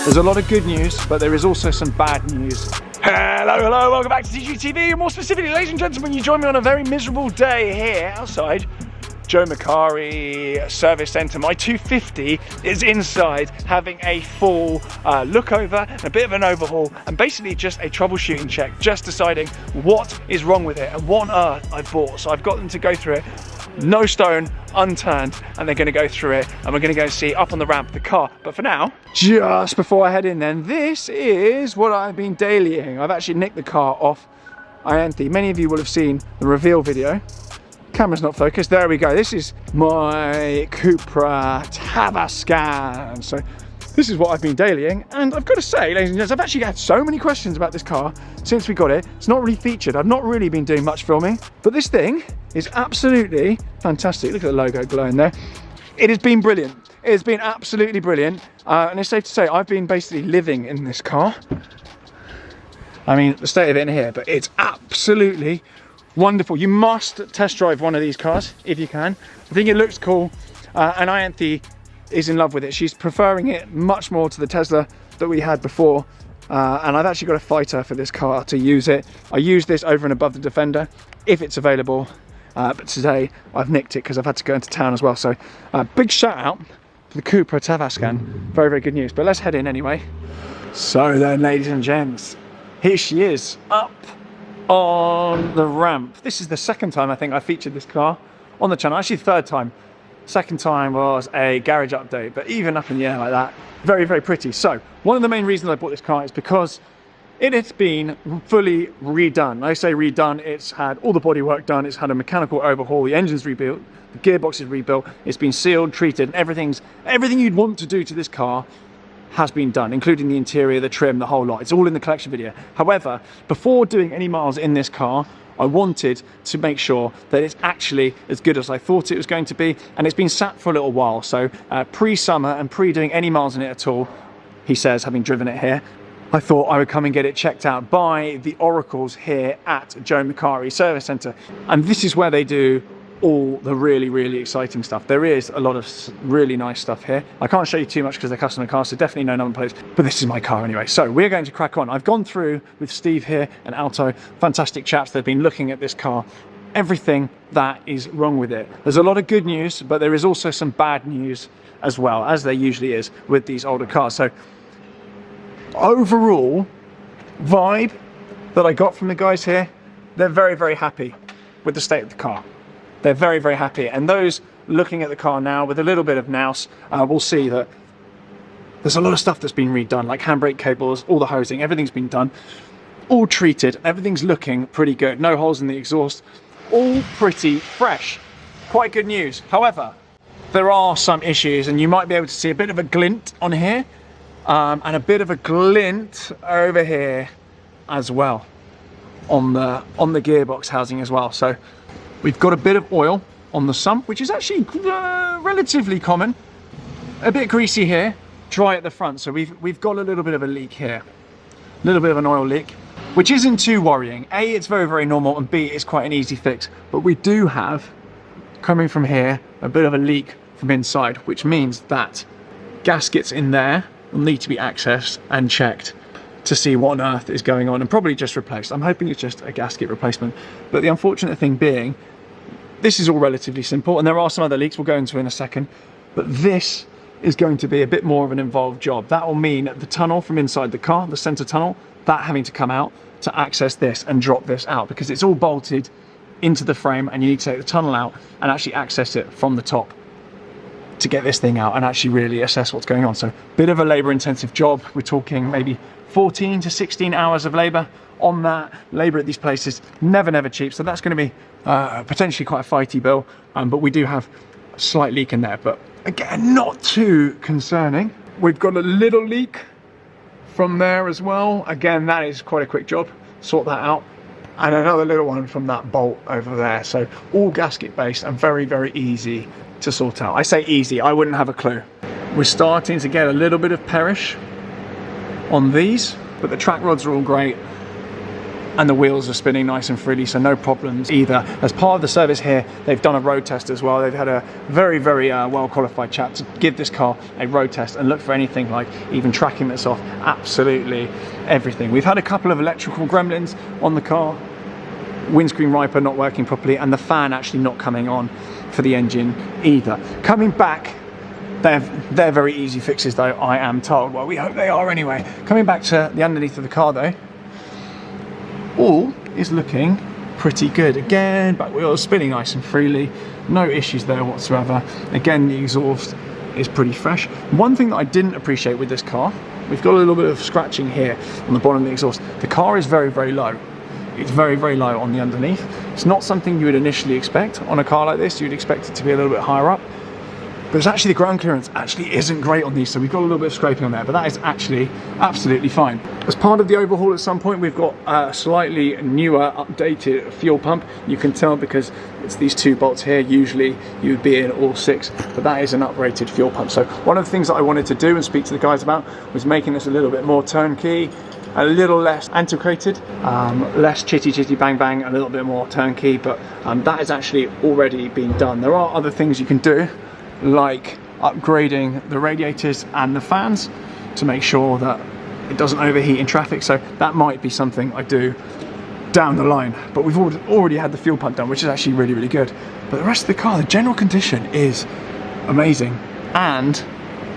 There's a lot of good news, but there is also some bad news. Hello, welcome back to TGTV. More specifically, ladies and gentlemen, you join me on a very miserable day here outside Joe Macari service centre. My 250 is inside having a full look over and a bit of an overhaul and basically just a troubleshooting check, just deciding what is wrong with it and what on earth I've bought. So I've got them to go through it, no stone unturned, and they're going to go through it and we're going to go see up on the ramp the car. But for now, just before I head in then, this is what I've been dailying. I've actually nicked the car off Ianthe. Many of you will have seen the reveal video. Camera's not focused. There we go. This is my Cupra Tavascan. So this is what I've been dailying, and I've got to say, ladies and gents, I've actually had so many questions about this car since we got it. It's not really featured. I've not really been doing much filming, but this thing is absolutely fantastic. Look at the logo glowing there. It has been brilliant. It has been absolutely brilliant, and it's safe to say I've been basically living in this car. I mean, the state of it in here, but it's absolutely wonderful. You must test drive one of these cars if you can. I think it looks cool, and Ianthe is in love with it. She's preferring it much more to the Tesla that we had before, and I've actually got to fight her for this car to use it. I use this over and above the Defender if it's available, but today I've nicked it because I've had to go into town as well. So big shout out to the Cupra Tavascan. Very, very good news. But let's head in anyway. So then, ladies and gents, here she is up on the ramp. This is the second time I think I featured this car on the channel, actually third time. Second time was a garage update, but even up in the air like that, very, very pretty. So one of the main reasons I bought this car is because it has been fully redone. I say redone, it's had all the bodywork done, it's had a mechanical overhaul, the engine's rebuilt, the gearbox is rebuilt, it's been sealed, treated, and everything you'd want to do to this car has been done, including the interior, the trim, the whole lot. It's all in the collection video. However, before doing any miles in this car, I wanted to make sure that it's actually as good as I thought it was going to be, and it's been sat for a little while. So pre-summer and pre-doing any miles in it at all, he says, having driven it here, I thought I would come and get it checked out by the Oracles here at Joe Macari Service Centre. And this is where they do all the really, really exciting stuff. There is a lot of really nice stuff here. I can't show you too much because they're customer cars, so definitely no number plates, but this is my car anyway. So we're going to crack on. I've gone through with Steve here and Alto, fantastic chaps. They've been looking at this car, everything that is wrong with it. There's a lot of good news, but there is also some bad news as well, as there usually is with these older cars. So overall vibe that I got from the guys here, they're very, very happy with the state of the car. They're very, very happy. And those looking at the car now with a little bit of nous will see that there's a lot of stuff that's been redone, like handbrake cables, all the hosing, everything's been done, all treated, everything's looking pretty good. No holes in the exhaust, all pretty fresh. Quite good news. However, there are some issues, and you might be able to see a bit of a glint on here and a bit of a glint over here as well on the gearbox housing as well. So we've got a bit of oil on the sump, which is actually relatively common. A bit greasy here, dry at the front. So we've got a little bit of a leak here, a little bit of an oil leak, which isn't too worrying. A, it's very, very normal, and B, it's quite an easy fix. But we do have, coming from here, a bit of a leak from inside, which means that gaskets in there will need to be accessed and checked to see what on earth is going on, and probably just replaced. I'm hoping it's just a gasket replacement. But the unfortunate thing being, this is all relatively simple, and there are some other leaks we'll go into in a second, but this is going to be a bit more of an involved job. That will mean the tunnel from inside the car, the center tunnel, that having to come out to access this and drop this out, because it's all bolted into the frame, and you need to take the tunnel out and actually access it from the top to get this thing out and actually really assess what's going on. So bit of a labor intensive job. We're talking maybe 14 to 16 hours of labor on that. Labor at these places, never cheap. So that's going to be potentially quite a fighty bill, but we do have a slight leak in there, but again, not too concerning. We've got a little leak from there as well. Again, that is quite a quick job, sort that out. And another little one from that bolt over there. So all gasket based and very, very easy to sort out. I say easy, I wouldn't have a clue. We're starting to get a little bit of perish on these, but the track rods are all great. and the wheels are spinning nice and freely, so no problems either. As part of the service here, they've done a road test as well. They've had a very, very well qualified chap to give this car a road test and look for anything like even tracking that's off, absolutely everything. We've had a couple of electrical gremlins on the car, windscreen wiper not working properly, and the fan actually not coming on for the engine either. Coming back, they're very easy fixes though, I am told. Well, we hope they are anyway. Coming back to the underneath of the car though, all is looking pretty good. Again, back wheels spinning nice and freely, no issues there whatsoever. Again, the exhaust is pretty fresh. One thing that I didn't appreciate with this car, we've got a little bit of scratching here on the bottom of the exhaust. The car is very, very low. It's very, very low on the underneath. It's not something you would initially expect on a car like this. You'd expect it to be a little bit higher up. But it's actually, the ground clearance actually isn't great on these, so we've got a little bit of scraping on there, but that is actually absolutely fine. As part of the overhaul at some point, we've got a slightly newer, updated fuel pump. You can tell because it's these two bolts here. Usually you would be in all six, but that is an uprated fuel pump. So one of the things that I wanted to do and speak to the guys about was making this a little bit more turnkey, a little less antiquated, less chitty bang bang, a little bit more turnkey, but that is actually already being done. There are other things you can do, like upgrading the radiators and the fans to make sure that it doesn't overheat in traffic, so that might be something I do down the line. But we've already had the fuel pump done, which is actually really, really good. But the rest of the car, the general condition is amazing, and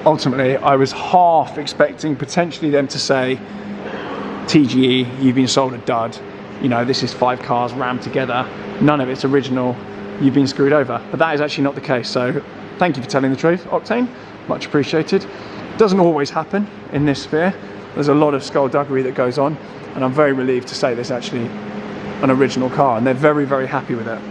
ultimately I was half expecting potentially them to say, TGE, you've been sold a dud, you know, this is 5 cars rammed together, none of it's original, you've been screwed over. But that is actually not the case, so thank you for telling the truth, Octane, much appreciated. Doesn't always happen in this sphere. There's a lot of skullduggery that goes on, and I'm very relieved to say there's actually an original car, and they're very, very happy with it.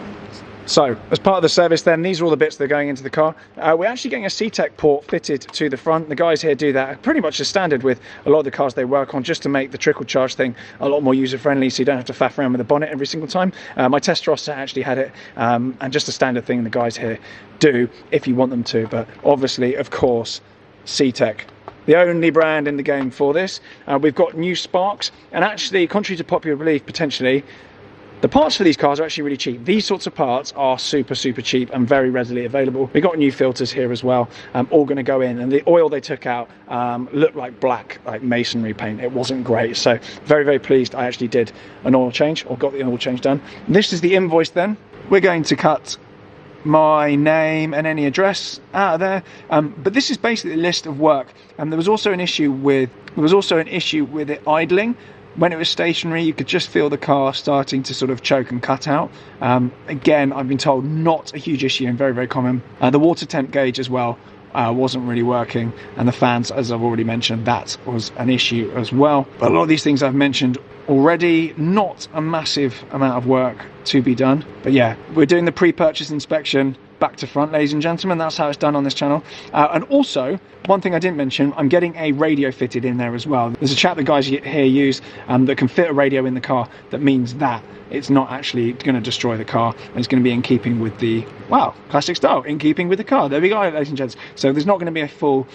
So, as part of the service then, these are all the bits that are going into the car. We're actually getting a CTEC port fitted to the front. The guys here do that pretty much as standard with a lot of the cars they work on, just to make the trickle charge thing a lot more user-friendly, so you don't have to faff around with the bonnet every single time. My test roster actually had it, and just a standard thing the guys here do if you want them to. But obviously, of course, CTEC, the only brand in the game for this. We've got new sparks, and actually, contrary to popular belief, potentially, the parts for these cars are actually really cheap. These sorts of parts are super, super cheap and very readily available. We got new filters here as well, all going to go in, and the oil they took out looked like black, like masonry paint. It wasn't great, so very, very pleased I actually did an oil change, or got the oil change done. This is the invoice then. We're going to cut my name and any address out of there, but this is basically a list of work. And there was also an issue with it idling. When it was stationary, you could just feel the car starting to sort of choke and cut out. Again, I've been told not a huge issue and very, very common. The water temp gauge as well wasn't really working, and the fans, as I've already mentioned, that was an issue as well. But a lot of these things I've mentioned already, not a massive amount of work to be done. But yeah, we're doing the pre-purchase inspection back to front, ladies and gentlemen. That's how it's done on this channel. And also, one thing I didn't mention, I'm getting a radio fitted in there as well. There's a chap that guys here use that can fit a radio in the car. That means that it's not actually going to destroy the car, and it's going to be in keeping with the, wow, classic style, in keeping with the car. There we go, ladies and gents. So there's not going to be a full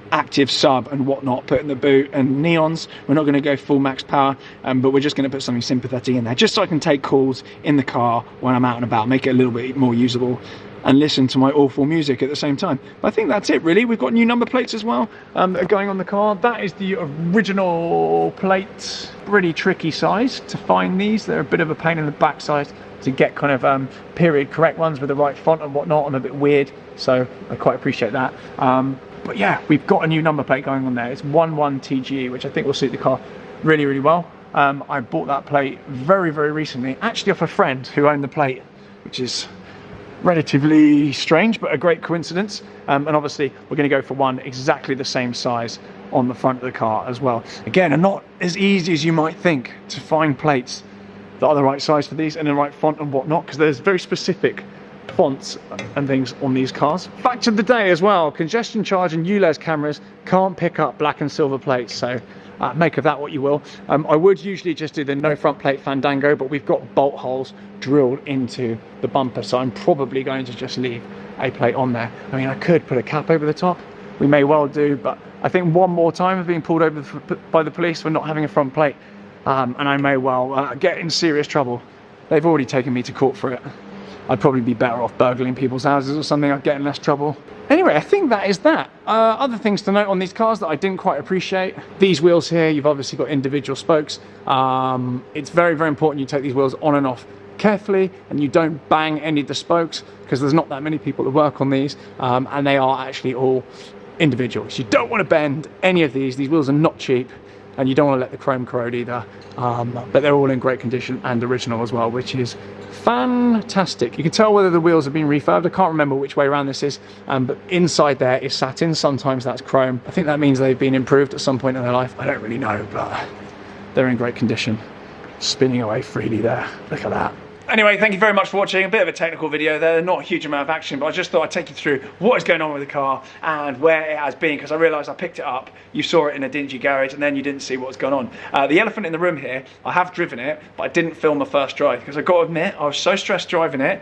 active sub and whatnot put in the boot and neons. We're not going to go full max power, but we're just going to put something sympathetic in there, just so I can take calls in the car when I'm out and about, make it a little bit more usable, and listen to my awful music at the same time. But I think that's it really. We've got new number plates as well that are going on the car. That is the original plate. Pretty tricky size to find these. They're a bit of a pain in the backside to get kind of period correct ones with the right font and whatnot. I'm a bit weird, so I quite appreciate that. But yeah, we've got a new number plate going on there. It's 11TGE, which I think will suit the car really, really well. I bought that plate very, very recently, actually off a friend who owned the plate, which is relatively strange, but a great coincidence. And obviously, we're going to go for one exactly the same size on the front of the car as well. Again, and not as easy as you might think to find plates that are the right size for these and the right font and whatnot, because there's very specific fonts and things on these cars. Fact of the day as well, congestion charge and ULEZ cameras can't pick up black and silver plates, so make of that what you will. I would usually just do the no front plate fandango, but we've got bolt holes drilled into the bumper, so I'm probably going to just leave a plate on there. I mean, I could put a cap over the top, we may well do, but I think one more time of being pulled over by the police for not having a front plate, and I may well get in serious trouble. They've already taken me to court for it. I'd probably be better off burgling people's houses or something. I'd get in less trouble. Anyway, I think that is that. Other things to note on these cars that I didn't quite appreciate. These wheels here, you've obviously got individual spokes. It's very, very important you take these wheels on and off carefully and you don't bang any of the spokes because there's not that many people that work on these, and they are actually all individuals. You don't want to bend any of these. These wheels are not cheap and you don't want to let the chrome corrode either. But they're all in great condition and original as well, which is fantastic. You can tell whether the wheels have been refurbed. I can't remember which way around this is, but inside there is satin. Sometimes that's chrome. I think that means they've been improved at some point in their life. I don't really know, but they're in great condition. Spinning away freely there. Look at that. Anyway, thank you very much for watching. A bit of a technical video there, not a huge amount of action, but I just thought I'd take you through what is going on with the car and where it has been, because I realised I picked it up, you saw it in a dingy garage, and then you didn't see what was going on. The elephant in the room here, I have driven it, but I didn't film the first drive, because I've got to admit, I was so stressed driving it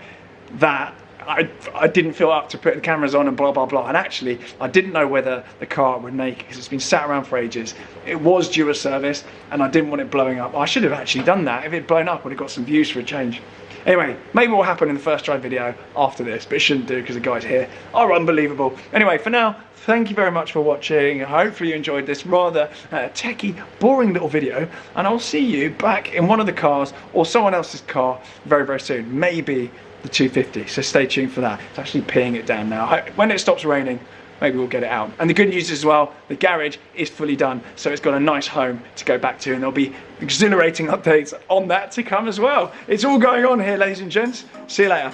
that I didn't feel up to put the cameras on and blah blah blah, and actually I didn't know whether the car would make it because it's been sat around for ages. It was due a service and I didn't want it blowing up. I should have actually done that. If it had blown up, I would have got some views for a change. Anyway, maybe what will happen in the first drive video after this, but it shouldn't do because the guys here are unbelievable. Anyway, for now, thank you very much for watching. Hopefully you enjoyed this rather techie, boring little video, and I'll see you back in one of the cars or someone else's car very, very soon. Maybe the 250, so stay tuned for that. It's actually peeing it down now. When it stops raining, maybe we'll get it out. And the good news as well, the garage is fully done, so it's got a nice home to go back to, and there'll be exhilarating updates on that to come as well. It's all going on here, ladies and gents. See you later.